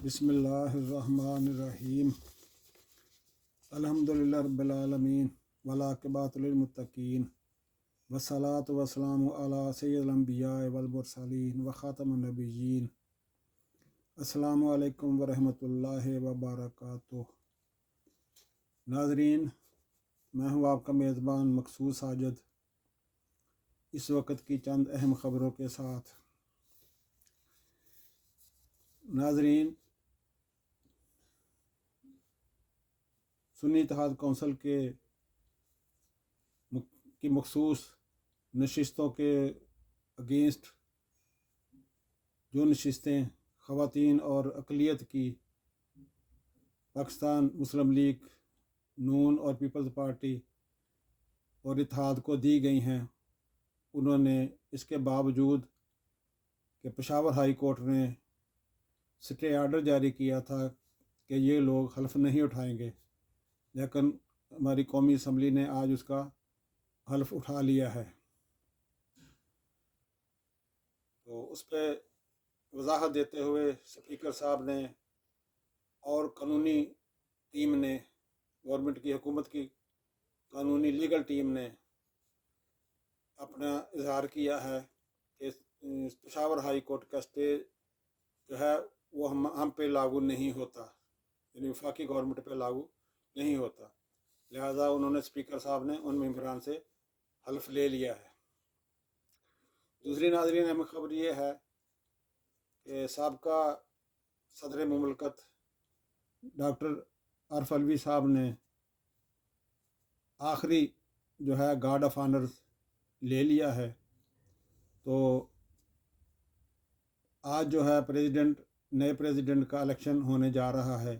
بسم اللہ الرحمن الرحیم الحمدللہ رب العالمین والعاقبۃ للمتقین والصلاۃ والسلام علی سید الانبیاء والمرسلین وخاتم النبیین۔ السلام علیکم ورحمۃ اللہ وبرکاتہ۔ ناظرین، میں ہوں آپ کا میزبان مقصود ساجد، اس وقت کی چند اہم خبروں کے ساتھ۔ ناظرین، سنی اتحاد کونسل کی مخصوص نشستوں کے اگینسٹ جو نشستیں خواتین اور اقلیت کی پاکستان مسلم لیگ، نون اور پیپلز پارٹی اور اتحاد کو دی گئی ہیں، انہوں نے اس کے باوجود کہ پشاور ہائی کورٹ نے اسٹے آرڈر جاری کیا تھا کہ یہ لوگ حلف نہیں اٹھائیں گے، لیکن ہماری قومی اسمبلی نے آج اس کا حلف اٹھا لیا ہے۔ تو اس پہ وضاحت دیتے ہوئے اسپیکر صاحب نے اور قانونی ٹیم نے، گورنمنٹ کی حکومت کی قانونی لیگل ٹیم نے اپنا اظہار کیا ہے کہ پشاور ہائی کورٹ کا اسٹے جو ہے وہ ہم پہ لاگو نہیں ہوتا، یعنی وفاقی گورنمنٹ پہ لاگو نہیں ہوتا، لہذا انہوں نے اسپیکر صاحب نے ان ممبران سے حلف لے لیا ہے۔ دوسری ناظرین اہم خبر یہ ہے کہ سابقہ صدر مملکت ڈاکٹر عارف علوی صاحب نے آخری جو ہے گارڈ آف آنر لے لیا ہے۔ تو آج جو ہے نئے پریزیڈنٹ کا الیکشن ہونے جا رہا ہے۔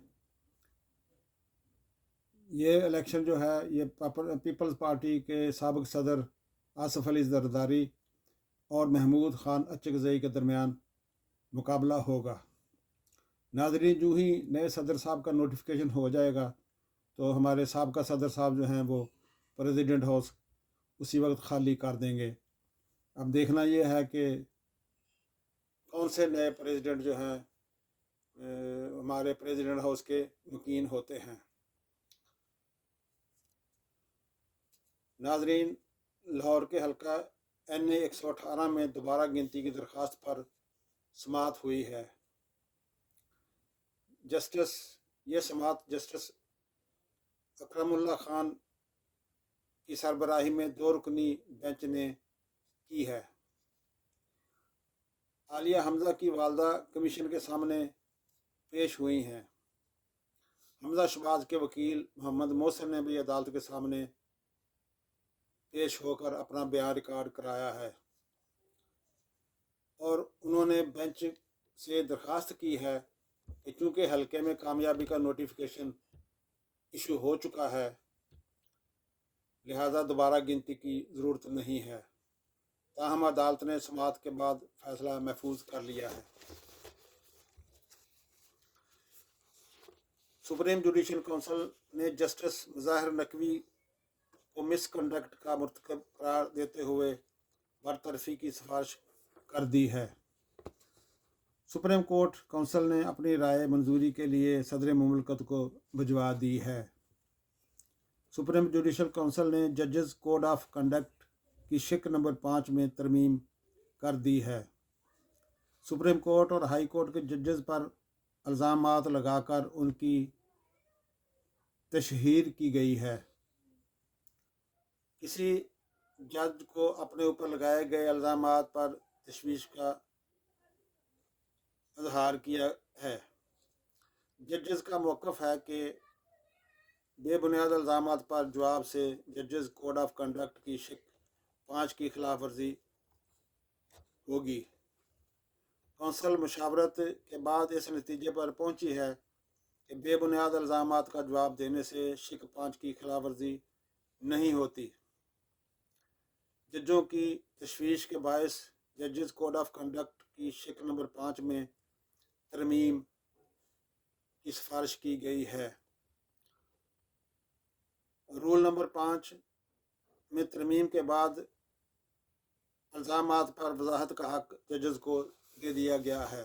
یہ الیکشن جو ہے یہ پیپلز پارٹی کے سابق صدر آصف علی زرداری اور محمود خان اچکزئی کے درمیان مقابلہ ہوگا۔ ناظرین، جو ہی نئے صدر صاحب کا نوٹیفیکیشن ہو جائے گا تو ہمارے سابقہ صدر صاحب جو ہیں وہ پریزیڈنٹ ہاؤس اسی وقت خالی کر دیں گے۔ اب دیکھنا یہ ہے کہ کون سے نئے پریزیڈنٹ جو ہیں ہمارے پریزیڈنٹ ہاؤس کے مکین ہوتے ہیں۔ ناظرین، لاہور کے حلقہ NA 118 میں دوبارہ گنتی کی درخواست پر سماعت ہوئی ہے۔ یہ سماعت جسٹس اکرم اللہ خان کی سربراہی میں 2 رکنی بینچ نے کی ہے۔ عالیہ حمزہ کی والدہ کمیشن کے سامنے پیش ہوئی ہیں۔ حمزہ شہباز کے وکیل محمد محسن نے بھی عدالت کے سامنے پیش ہو کر اپنا بیان ریکارڈ کرایا ہے، اور انہوں نے بینچ سے درخواست کی ہے کہ چونکہ حلقے میں کامیابی کا نوٹیفیکیشن ایشو ہو چکا ہے، لہذا دوبارہ گنتی کی ضرورت نہیں ہے۔ تاہم عدالت نے سماعت کے بعد فیصلہ محفوظ کر لیا ہے۔ سپریم جوڈیشل کونسل نے جسٹس مظاہر نقوی کو مس کنڈکٹ کا مرتکب قرار دیتے ہوئے برطرفی کی سفارش کر دی ہے۔ سپریم کورٹ کونسل نے اپنی رائے منظوری کے لیے صدر مملکت کو بھجوا دی ہے۔ سپریم جوڈیشل کونسل نے ججز کوڈ آف کنڈکٹ کی شق نمبر 5 میں ترمیم کر دی ہے۔ سپریم کورٹ اور ہائی کورٹ کے ججز پر الزامات لگا کر ان کی تشہیر کی گئی ہے۔ کسی جج کو اپنے اوپر لگائے گئے الزامات پر تشویش کا اظہار کیا ہے۔ ججز کا موقف ہے کہ بے بنیاد الزامات پر جواب سے ججز کوڈ آف کنڈکٹ کی شق 5 کی خلاف ورزی ہوگی۔ کونسل مشاورت کے بعد اس نتیجے پر پہنچی ہے کہ بے بنیاد الزامات کا جواب دینے سے شق 5 کی خلاف ورزی نہیں ہوتی۔ ججوں کی تشویش کے باعث ججز کوڈ آف کنڈکٹ کی شق نمبر 5 میں ترمیم کی سفارش کی گئی ہے۔ رول نمبر 5 میں ترمیم کے بعد الزامات پر وضاحت کا حق ججز کو دے دیا گیا ہے۔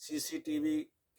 CCTV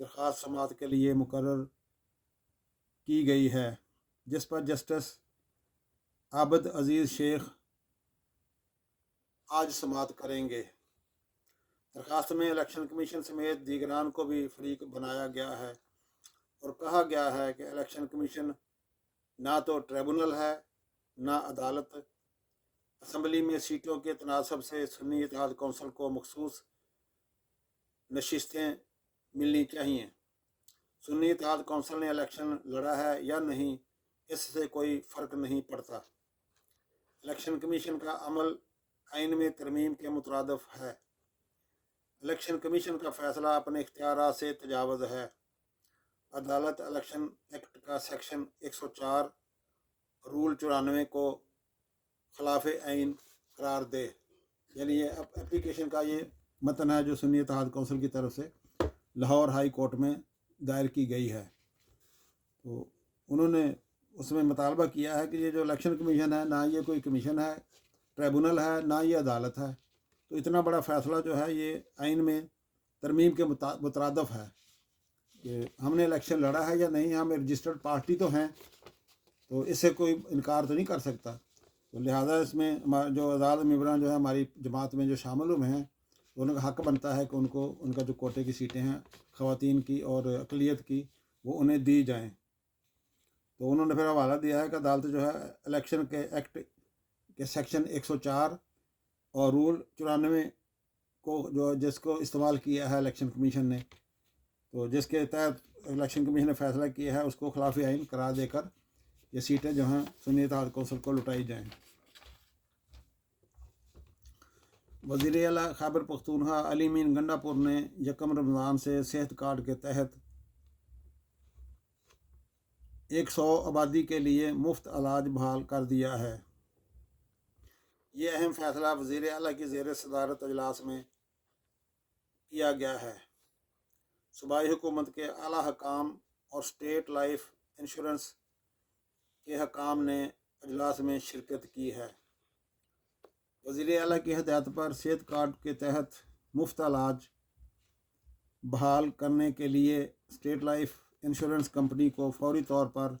درخواست سماعت کے لیے مقرر کی گئی ہے، جس پر جسٹس عابد عزیز شیخ آج سماعت کریں گے۔ درخواست میں الیکشن کمیشن سمیت دیگران کو بھی فریق بنایا گیا ہے اور کہا گیا ہے کہ الیکشن کمیشن نہ تو ٹریبونل ہے نہ عدالت۔ اسمبلی میں سیٹوں کے تناسب سے سنی اتحاد کونسل کو مخصوص نشستیں ملنی چاہیے۔ سنی اتحاد کونسل نے الیکشن لڑا ہے یا نہیں، اس سے کوئی فرق نہیں پڑتا۔ الیکشن کمیشن کا عمل آئین میں ترمیم کے مترادف ہے۔ الیکشن کمیشن کا فیصلہ اپنے اختیارات سے تجاوز ہے۔ عدالت الیکشن ایکٹ کا سیکشن 104 رول 94 کو خلاف آئین قرار دے۔ یعنی یہ اپلیکیشن کا یہ متن ہے جو سنی اتحاد کونسل کی طرف سے لاہور ہائی کورٹ میں دائر کی گئی ہے۔ تو انہوں نے اس میں مطالبہ کیا ہے کہ یہ جو الیکشن کمیشن ہے، نہ یہ کوئی کمیشن ہے، ٹریبونل ہے، نہ یہ عدالت ہے۔ تو اتنا بڑا فیصلہ جو ہے یہ آئین میں ترمیم کے مترادف ہے کہ ہم نے الیکشن لڑا ہے یا نہیں، ہم رجسٹرڈ پارٹی تو ہیں، تو اس سے کوئی انکار تو نہیں کر سکتا۔ تو لہٰذا اس میں جو آزاد ممبران جو ہے ہماری جماعت میں جو شامل ہوئے ہیں، تو ان کا حق بنتا ہے کہ ان کو ان کا جو کوٹے کی سیٹیں ہیں خواتین کی اور اقلیت کی، وہ انہیں دی جائیں۔ تو انہوں نے پھر حوالہ دیا ہے کہ عدالت جو ہے الیکشن کے ایکٹ کے سیکشن 104 اور رول 94 کو جس کو استعمال کیا ہے الیکشن کمیشن نے، تو جس کے تحت الیکشن کمیشن نے فیصلہ کیا ہے اس کو خلاف آئین قرار دے کر یہ سیٹیں جو ہیں سنی اتحاد کونسل کو لٹائی جائیں۔ وزیر اعلیٰ خیبر پختونخوا علی مین گنڈا پور نے 1 رمضان سے صحت کارڈ کے تحت 100 آبادی کے لیے مفت علاج بحال کر دیا ہے۔ یہ اہم فیصلہ وزیر اعلیٰ کی زیر صدارت اجلاس میں کیا گیا ہے۔ صوبائی حکومت کے اعلیٰ حکام اور اسٹیٹ لائف انشورنس کے حکام نے اجلاس میں شرکت کی ہے۔ وزیر اعلیٰ کی ہدایت پر صحت کارڈ کے تحت مفت علاج بحال کرنے کے لیے اسٹیٹ لائف انشورنس کمپنی کو فوری طور پر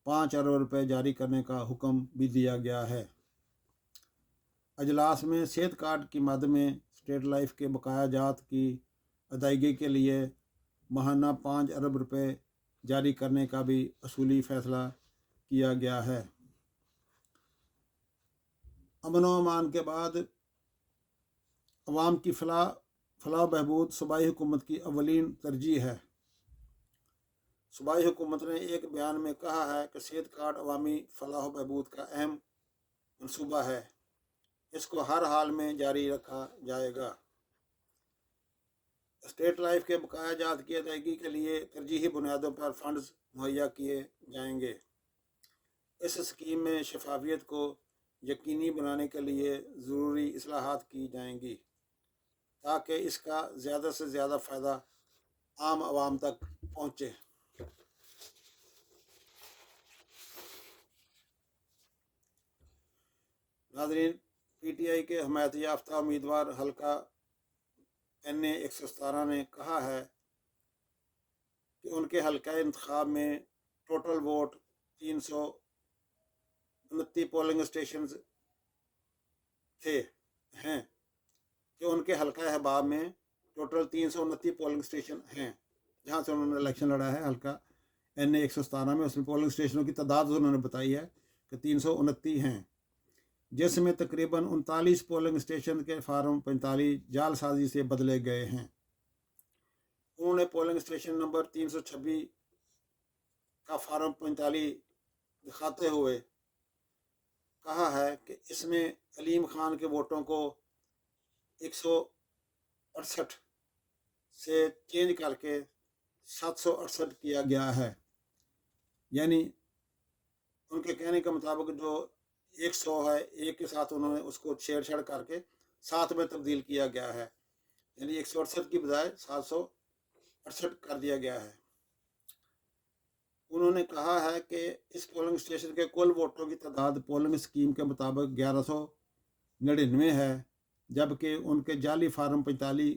5 ارب روپے جاری کرنے کا حکم بھی دیا گیا ہے۔ اجلاس میں صحت کارڈ کی مد میں اسٹیٹ لائف کے بقایا جات کی ادائیگی کے لیے ماہانہ 5 ارب روپے جاری کرنے کا بھی اصولی فیصلہ کیا گیا ہے۔ امن و امان کے بعد عوام کی فلاح و بہبود صوبائی حکومت کی اولین ترجیح ہے۔ صوبائی حکومت نے ایک بیان میں کہا ہے کہ صحت کارڈ عوامی فلاح و بہبود کا اہم منصوبہ ہے، اس کو ہر حال میں جاری رکھا جائے گا۔ اسٹیٹ لائف کے بقایا جات کی ادائیگی کے لیے ترجیحی بنیادوں پر فنڈز مہیا کیے جائیں گے۔ اس اسکیم میں شفافیت کو یقینی بنانے کے لیے ضروری اصلاحات کی جائیں گی تاکہ اس کا زیادہ سے زیادہ فائدہ عام عوام تک پہنچے۔ ناظرین، پی ٹی آئی کے حمایت یافتہ امیدوار حلقہ NA 117 نے کہا ہے کہ ان کے حلقہ انتخاب میں ٹوٹل ووٹ 329 پولنگ اسٹیشنز ہیں کہ ان کے حلقہ احباب میں ٹوٹل 329 پولنگ اسٹیشن ہیں جہاں سے انہوں نے الیکشن لڑا ہے۔ حلقہ NA 117 میں اس میں پولنگ اسٹیشنوں کی تعداد انہوں نے بتائی ہے کہ 329 ہیں، جس میں تقریباً 39 پولنگ اسٹیشن کے فارم 45 جعل سازی سے بدلے گئے ہیں۔ انہوں نے پولنگ اسٹیشن نمبر 326 کا فارم 45 دکھاتے ہوئے کہا ہے کہ اس میں علیم خان کے ووٹوں کو 168 سے چینج کر کے 768 کیا گیا ہے، یعنی ان کے کہنے کے مطابق جو 100 ہے، ایک کے ساتھ انہوں نے اس کو چھیڑ چھاڑ کر کے 7 میں تبدیل کیا گیا ہے، یعنی 168 کی بجائے 768 کر دیا گیا ہے۔ انہوں نے کہا ہے کہ اس پولنگ اسٹیشن کے کل ووٹوں کی تعداد پولنگ اسکیم کے مطابق 1199 ہے، جبکہ ان کے جعلی فارم 45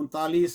39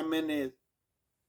MNA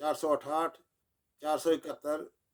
468, 471